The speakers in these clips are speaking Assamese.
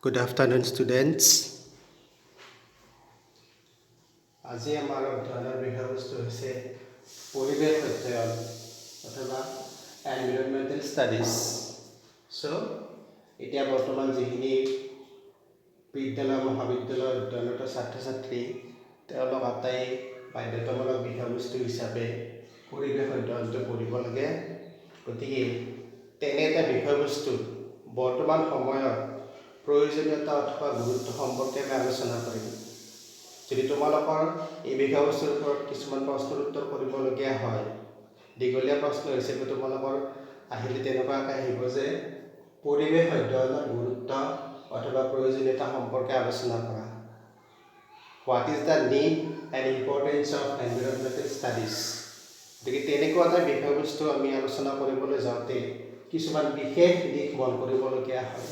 Good afternoon, students. আজি আমাৰ অধ্যয়নৰ বিষয়বস্তু হৈছে পৰিৱেশ অধ্যয়ন অথবা এনভাইৰনমেণ্টেল ষ্টাডিজ। এতিয়া বৰ্তমান যিখিনি বিদ্যালয় মহাবিদ্যালয়ৰ অধ্যয়নৰত ছাত্ৰ ছাত্ৰী তেওঁলোক আটাই বাধ্যতামূলক বিষয়বস্তু হিচাপে পৰিৱেশ অধ্যয়নটো পঢ়িব লাগে। গতিকে তেনে এটা বিষয়বস্তু বৰ্তমান সময়ত প্ৰয়োজনীয়তা অথবা গুৰুত্ব সম্পৰ্কে আমি আলোচনা কৰিম। যদি তোমালোকৰ এই বিষয়বস্তুৰ ওপৰত কিছুমান প্ৰশ্নৰ উত্তৰ কৰিবলগীয়া হয়, দীঘলীয়া প্ৰশ্ন হিচাপে তোমালোকৰ আহিলে তেনেকুৱাকৈ আহিব যে পৰিৱেশ অধ্যয়নৰ গুৰুত্ব অথবা প্ৰয়োজনীয়তা সম্পৰ্কে আলোচনা কৰা। What is the need and importance of environmental studies. গতিকে তেনেকুৱা এটা বিষয়বস্তু আমি আলোচনা কৰিবলৈ যাওঁতে কিছুমান বিশেষ দিশ মন কৰিবলগীয়া হয়।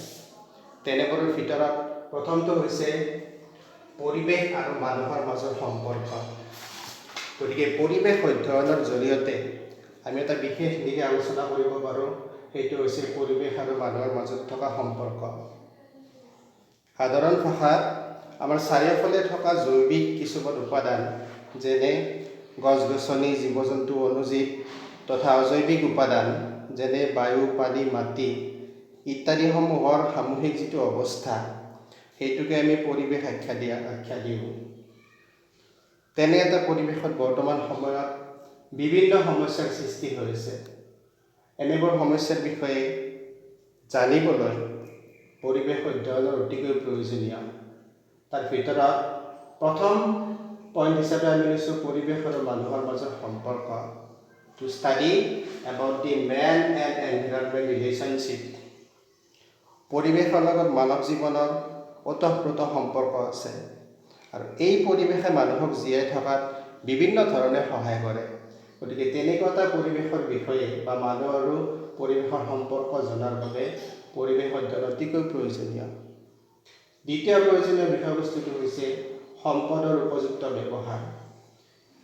তেনেবোৰৰ ভিতৰত প্ৰথমটো হৈছে পৰিৱেশ আৰু মানুহৰ মাজৰ সম্পৰ্ক। গতিকে পৰিৱেশ অধ্যয়নৰ জৰিয়তে আমি এটা বিশেষ দিশ আলোচনা কৰিব পাৰোঁ, সেইটো হৈছে পৰিৱেশ আৰু মানুহৰ মাজত থকা সম্পৰ্ক। সাধাৰণ ভাষাত আমাৰ চাৰিওফালে থকা জৈৱিক কিছুমান উপাদান যেনে গছ গছনি, জীৱ জন্তু, অণুজীৱ তথা অজৈৱিক উপাদান যেনে বায়ু, পানী, মাটি ইত্যাদিসমূহৰ সামূহিক যিটো অৱস্থা সেইটোকে আমি পৰিৱেশ আখ্যা দিওঁ। তেনে এটা পৰিৱেশত বৰ্তমান সময়ত বিভিন্ন সমস্যাৰ সৃষ্টি হৈছে। এনেবোৰ সমস্যাৰ বিষয়ে জানিবলৈ পৰিৱেশ অধ্যয়নৰ অতিকৈ প্ৰয়োজনীয়। তাৰ ভিতৰত প্ৰথম পইণ্ট হিচাপে আমি লৈছোঁ পৰিৱেশ আৰু মানুহৰ মাজৰ সম্পৰ্ক। To study about the man and environment relationship. পৰিৱেশৰ লগত মানৱ জীৱনৰ ওতঃপ্ৰোত সম্পৰ্ক আছে আৰু এই পৰিৱেশে মানুহক জীয়াই থকাত বিভিন্ন ধৰণে সহায় কৰে। গতিকে তেনেকুৱা এটা পৰিৱেশৰ বিষয়ে বা মানুহ আৰু পৰিৱেশৰ সম্পৰ্ক জনাৰ বাবে পৰিৱেশ অধ্যয়ন অতিকৈ প্ৰয়োজনীয়। দ্বিতীয় প্ৰয়োজনীয় বিষয়বস্তুটো হৈছে সম্পদৰ উপযুক্ত ব্যৱহাৰ।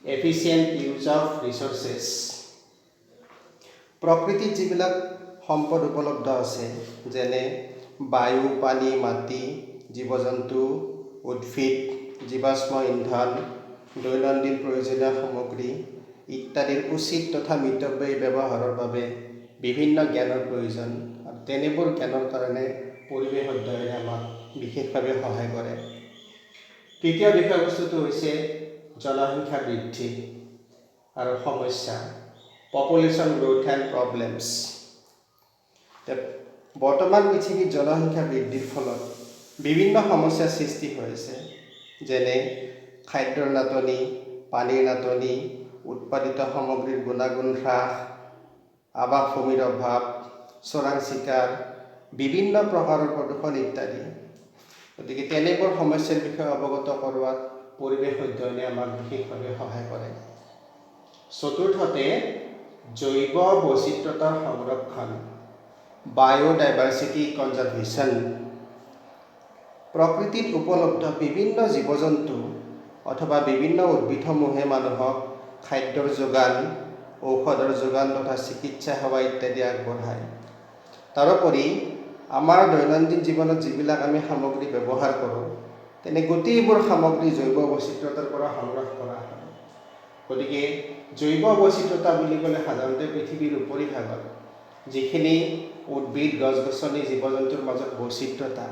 Efficient use of resources. প্ৰকৃতিত যিবিলাক সম্পদ উপলব্ধ আছে যেনে বায়ু, পানী, মাটি, জীৱ জন্তু, উদ্ভিদ, জীৱাশ্ম ইন্ধন, দৈনন্দিন প্ৰয়োজনীয় সামগ্ৰী ইত্যাদিৰ উচিত তথা মিতব্যয়ী ব্যৱহাৰৰ বাবে বিভিন্ন জ্ঞানৰ প্ৰয়োজন আৰু তেনেবোৰ জ্ঞানৰ কাৰণে পৰিৱেশ অধ্যয়নে আমাক বিশেষভাৱে সহায় কৰে। তৃতীয় বিষয়বস্তুটো হৈছে জনসংখ্যা বৃদ্ধি আৰু সমস্যা। Population growth and problems. বৰ্তমান পৃথিৱীত জনসংখ্যা বৃদ্ধিৰ ফলত বিভিন্ন সমস্যাৰ সৃষ্টি হৈছে, যেনে খাদ্যৰ নাটনি, পানীৰ নাটনি, উৎপাদিত সামগ্ৰীৰ গুণাগুণ হ্ৰাস, আৱাসভূমিৰ অভাৱ, চোৰাং চিকাৰ, বিভিন্ন প্ৰকাৰৰ প্ৰদূষণ ইত্যাদি। গতিকে তেনেবোৰ সমস্যাৰ বিষয়ে অৱগত কৰোৱাত পৰিৱেশ অধ্যয়নে আমাক বিশেষভাৱে সহায় কৰে। চতুৰ্থতে জৈৱ বৈচিত্ৰতাৰ সংৰক্ষণ। Biodiversity conservation. প্ৰকৃতিত উপলব্ধ বিভিন্ন জীৱ জন্তু অথবা বিভিন্ন উদ্ভিদসমূহে মানুহক খাদ্যৰ যোগান, ঔষধৰ যোগান তথা চিকিৎসা সেৱা ইত্যাদি আগবঢ়ায়। তাৰোপৰি আমাৰ দৈনন্দিন জীৱনত যিবিলাক আমি সামগ্ৰী ব্যৱহাৰ কৰোঁ তেনে গোটেইবোৰ সামগ্ৰী জৈৱ বৈচিত্ৰতাৰ পৰা সংগ্ৰহ কৰা হয়। গতিকে জৈৱ বৈচিত্ৰতা বুলি ক'লে সাধাৰণতে পৃথিৱীৰ উপৰিভাগত যিখিনি উদ্ভিদ, গছ গছনি, জীৱ জন্তুৰ মাজত বৈচিত্ৰতা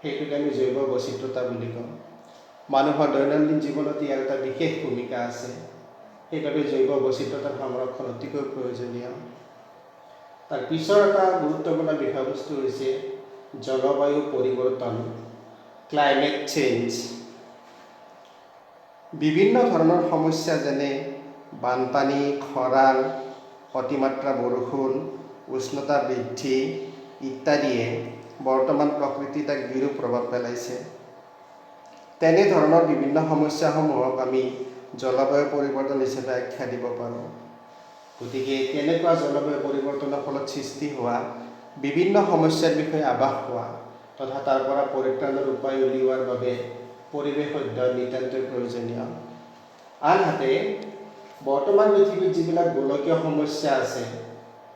সেইটোকে আমি জৈৱ বৈচিত্ৰতা বুলি কওঁ। মানুহৰ দৈনন্দিন জীৱনত ইয়াৰ এটা বিশেষ ভূমিকা আছে, সেইবাবে জৈৱ বৈচিত্ৰতাৰ সংৰক্ষণ অতিকৈ প্ৰয়োজনীয়। তাৰ পিছৰ এটা গুৰুত্বপূৰ্ণ বিষয়বস্তু হৈছে জলবায়ু পৰিৱৰ্তন, ক্লাইমেট চেঞ্জ। বিভিন্ন ধৰণৰ সমস্যা যেনে বানপানী, খৰাং, অতিমাত্ৰা বৰষুণ, উষ্ণতা বৃদ্ধি ইত্যাদিয়ে বৰ্তমান প্ৰকৃতিত এক বিৰূপ প্ৰভাৱ পেলাইছে। তেনেধৰণৰ বিভিন্ন সমস্যাসমূহক আমি জলবায়ু পৰিৱৰ্তন হিচাপে আখ্যা দিব পাৰোঁ। গতিকে তেনেকুৱা জলবায়ু পৰিৱৰ্তনৰ ফলত সৃষ্টি হোৱা বিভিন্ন সমস্যাৰ বিষয়ে আভাস পোৱা তথা তাৰ পৰা পৰিত্ৰাণৰ উপায় উলিওৱাৰ বাবে পৰিৱেশ অধ্যয়ন নিতান্তই প্ৰয়োজনীয়। আনহাতে বৰ্তমান পৃথিৱীত যিবিলাক গোলকীয় সমস্যা আছে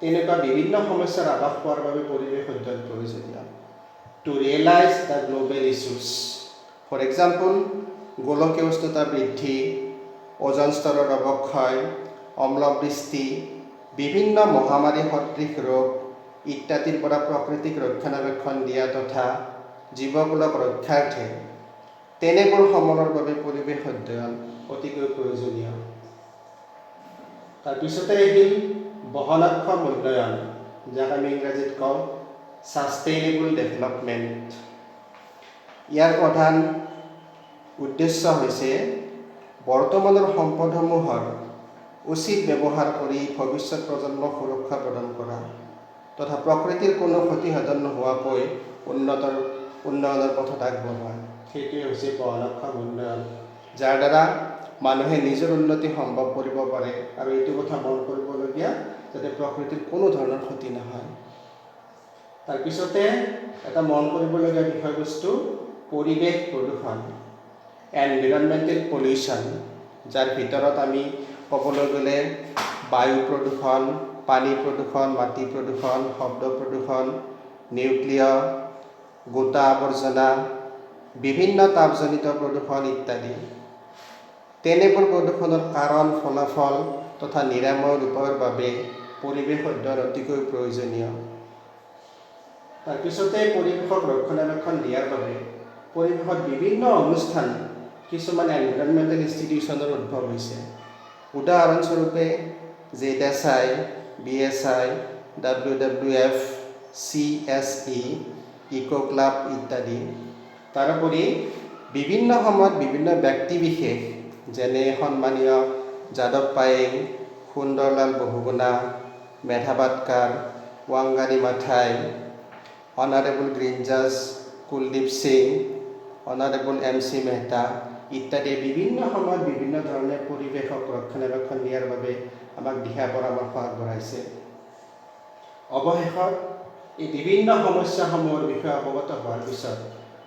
তেনেকুৱা বিভিন্ন সমস্যাৰ আভাস পোৱাৰ বাবে পৰিৱেশ অধ্যয়ন প্ৰয়োজনীয়। to realize the global issues. For example, গোলকীয় উষ্ণতা বৃদ্ধি, ওজন স্তৰৰ অৱক্ষয়, অম্লবৃষ্টি, বিভিন্ন মহামাৰী সদৃশ ৰোগ ইত্যাদিৰ পৰা প্ৰকৃতিক ৰক্ষণাবেক্ষণ দিয়া তথা জীৱকুলক ৰক্ষাৰ্থে তেনেবোৰ সমলৰ বাবে পৰিৱেশ অধ্যয়ন অতিকৈ প্ৰয়োজনীয়। তাৰপিছতে আহিল বহনক্ষম উন্নয়ন, যাক আমি ইংৰাজীত কওঁ ছাষ্টেইনেবল ডেভেলপমেণ্ট। ইয়াৰ প্ৰধান উদ্দেশ্য হৈছে বৰ্তমানৰ সম্পদসমূহৰ উচিত ব্যৱহাৰ কৰি ভৱিষ্যত প্ৰজন্মক সুৰক্ষা প্ৰদান কৰা তথা প্ৰকৃতিৰ কোনো ক্ষতিসাধন নোহোৱাকৈ উন্নয়নৰ পথত আগবঢ়োৱা। সেইটোৱে হৈছে বহনক্ষম উন্নয়ন, যাৰ দ্বাৰা মানুহে নিজৰ উন্নতি সম্ভৱ কৰিব পাৰে আৰু এইটো কথা মন কৰিবলগীয়া যাতে প্ৰকৃতিৰ কোনো ধৰণৰ ক্ষতি নহয়। তাৰপিছতে এটা মন কৰিবলগীয়া বিষয়বস্তু পৰিৱেশ প্ৰদূষণ, এনভাইৰনমেণ্টেল পলিউশ্যন, যাৰ ভিতৰত আমি ক'বলৈ গ'লে বায়ু প্ৰদূষণ, পানী প্ৰদূষণ, মাটি প্ৰদূষণ, শব্দ প্ৰদূষণ, নিউক্লিয়, গোটা আৱৰ্জনা, বিভিন্ন তাপজনিত প্ৰদূষণ ইত্যাদি। তেনেবোৰ প্ৰদূষণৰ কাৰণ, ফলাফল তথা নিৰাময়ৰ উপায়ৰ বাবে পৰিৱেশ অধ্যয়ন অতিকৈ প্ৰয়োজনীয়। তাৰপিছতে পৰিৱেশক ৰক্ষণাবেক্ষণ দিয়াৰ বাবে পৰিৱেশত বিভিন্ন অনুষ্ঠান, কিছুমান এনভাইৰনমেণ্টেল ইনষ্টিটিউশ্যনৰ উদ্ভৱ হৈছে। উদাহৰণস্বৰূপে ZSI, BSI, WWF, CSE, eco club ইত্যাদি। তাৰোপৰি বিভিন্ন সময়ত বিভিন্ন ব্যক্তিবিশেষ যেনে সন্মানীয় যাদৱ পায়েং, সুন্দৰলাল বহুগুণা, মেধা পাটকাৰ, ৱাংগাৰী মাথাই, অনাৰেবল গ্ৰীণ জাজ কুলদীপ সিং, অনাৰেবল MC মেহতা ইত্যাদি বিভিন্ন সময়ত বিভিন্ন ধৰণে পৰিৱেশক ৰক্ষণাবেক্ষণ দিয়াৰ বাবে আমাক দিহা পৰামৰ্শ আগবঢ়াইছে। অৱশেষত এই বিভিন্ন সমস্যাসমূহৰ বিষয়ে অৱগত হোৱাৰ পিছত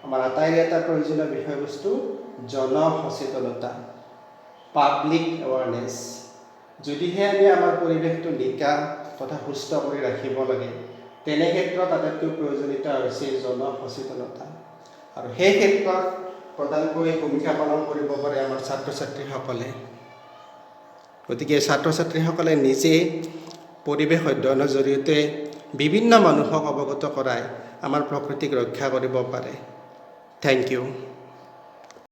আমাৰ আটাইৰে এটা প্ৰয়োজনীয় বিষয়বস্তু জনসচেতনতা, পাব্লিক এৱাৰনেছ। যদিহে আমি আমাৰ পৰিৱেশটো নিকা তথা সুস্থ কৰি ৰাখিব লাগে, তেনে ক্ষেত্ৰত আটাইতকৈ প্ৰয়োজনীয়তা হৈছে জনসচেতনতা। আৰু সেই ক্ষেত্ৰত প্ৰধানকৈ ভূমিকা পালন কৰিব পাৰে আমাৰ ছাত্ৰ ছাত্ৰীসকলে। গতিকে ছাত্ৰ ছাত্ৰীসকলে নিজে পৰিৱেশ অধ্যয়নৰ জৰিয়তে বিভিন্ন মানুহক অৱগত কৰাই আমাৰ প্ৰকৃতিক ৰক্ষা কৰিব পাৰে। Thank U.